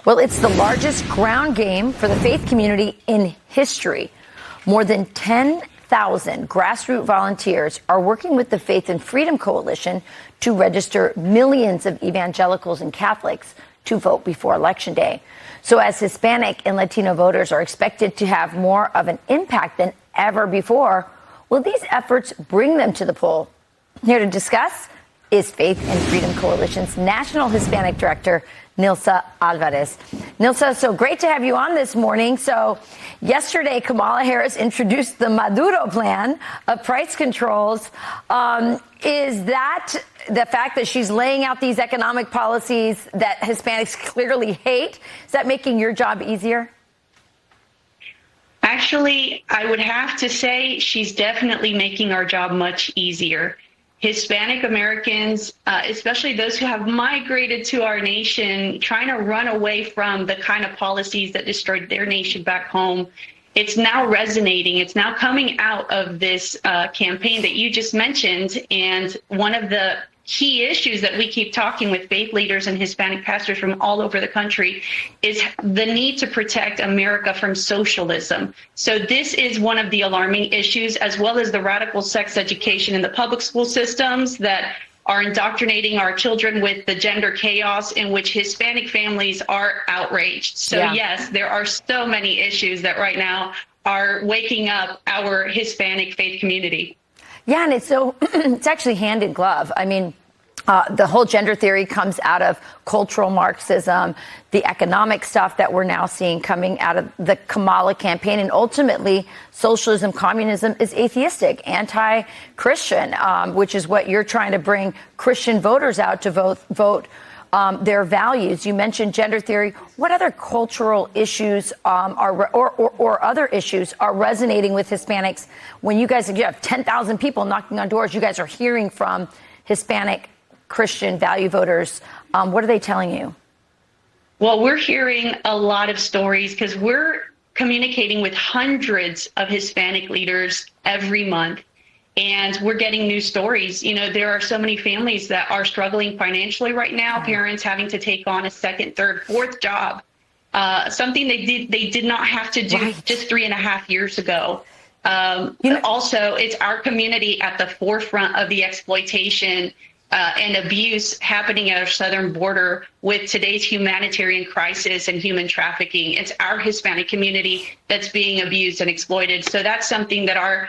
Well, it's the largest ground game for the faith community in history. More than 10,000 grassroots volunteers are working with the Faith and Freedom Coalition to register millions of evangelicals and Catholics to vote before Election Day. So as Hispanic and Latino voters are expected to have more of an impact than ever before, will these efforts bring them to the poll? Here to discuss is Faith and Freedom Coalition's National Hispanic Director, Nilsa Alvarez. Nilsa, so great to have you on this morning. So yesterday, Kamala Harris introduced the Maduro plan of price controls. Is that the fact that she's laying out these economic policies that Hispanics clearly hate? Is that making your job easier? Actually, I would have to say she's definitely making our job much easier. Hispanic Americans, especially those who have migrated to our nation, trying to run away from the kind of policies that destroyed their nation back home. It's now resonating. It's now coming out of this campaign that you just mentioned. And one of the key issues that we keep talking with faith leaders and Hispanic pastors from all over the country is the need to protect America from socialism. So this is one of the alarming issues, as well as the radical sex education in the public school systems that are indoctrinating our children with the gender chaos in which Hispanic families are outraged. So yes, there are so many issues that right now are waking up our Hispanic faith community. Yeah, and it's actually hand in glove. I mean, the whole gender theory comes out of cultural Marxism, the economic stuff that we're now seeing coming out of the Kamala campaign, and ultimately socialism, communism is atheistic, anti-Christian, which is what you're trying to bring Christian voters out to vote their values. You mentioned gender theory. What other cultural issues or other issues are resonating with Hispanics when you have 10,000 people knocking on doors? You guys are hearing from Hispanic Christian value voters. What are they telling you? Well, we're hearing a lot of stories because we're communicating with hundreds of Hispanic leaders every month. And we're getting new stories. You know, there are so many families that are struggling financially right now, parents having to take on a second, third, fourth job, something they did not have to do just 3.5 years ago. Also, it's our community at the forefront of the exploitation and abuse happening at our southern border with today's humanitarian crisis and human trafficking. It's our Hispanic community that's being abused and exploited. So that's something that our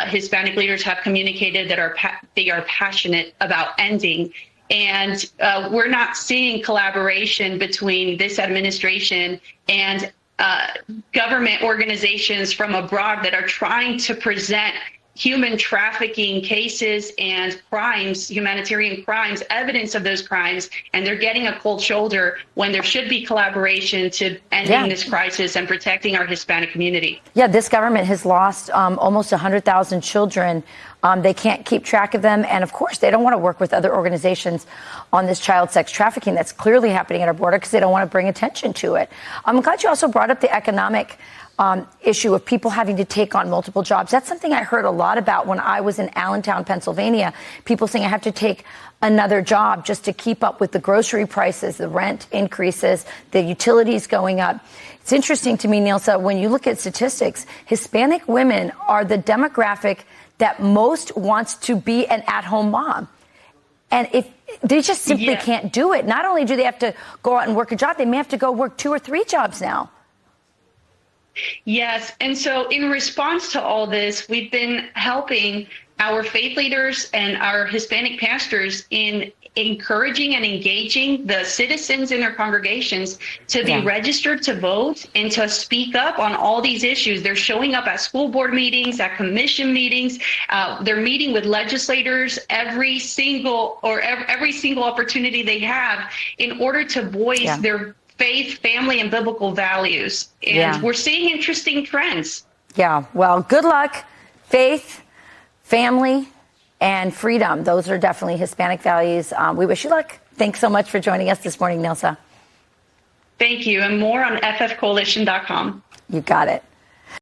Hispanic leaders have communicated that they are passionate about ending. And we're not seeing collaboration between this administration and government organizations from abroad that are trying to present human trafficking cases and crimes, humanitarian crimes, evidence of those crimes, and they're getting a cold shoulder when there should be collaboration to ending this crisis and protecting our Hispanic community. Yeah, this government has lost almost 100,000 children. They can't keep track of them. And of course, they don't want to work with other organizations on this child sex trafficking that's clearly happening at our border because they don't want to bring attention to it. I'm glad you also brought up the economic issue of people having to take on multiple jobs. That's something I heard a lot about when I was in Allentown, Pennsylvania. People saying I have to take another job just to keep up with the grocery prices, the rent increases, the utilities going up. It's interesting to me, Nilsa, when you look at statistics, Hispanic women are the demographic that most wants to be an at-home mom. And if they just simply can't do it, not only do they have to go out and work a job, they may have to go work 2 or 3 jobs now. Yes. And so in response to all this, we've been helping our faith leaders and our Hispanic pastors in encouraging and engaging the citizens in their congregations to be registered to vote and to speak up on all these issues. They're showing up at school board meetings, at commission meetings. They're meeting with legislators every single opportunity they have in order to voice their faith, family, and biblical values. And we're seeing interesting trends. Yeah. Well, good luck. Faith, family, and freedom. Those are definitely Hispanic values. We wish you luck. Thanks so much for joining us this morning, Nilsa. Thank you. And more on ffcoalition.com. You got it.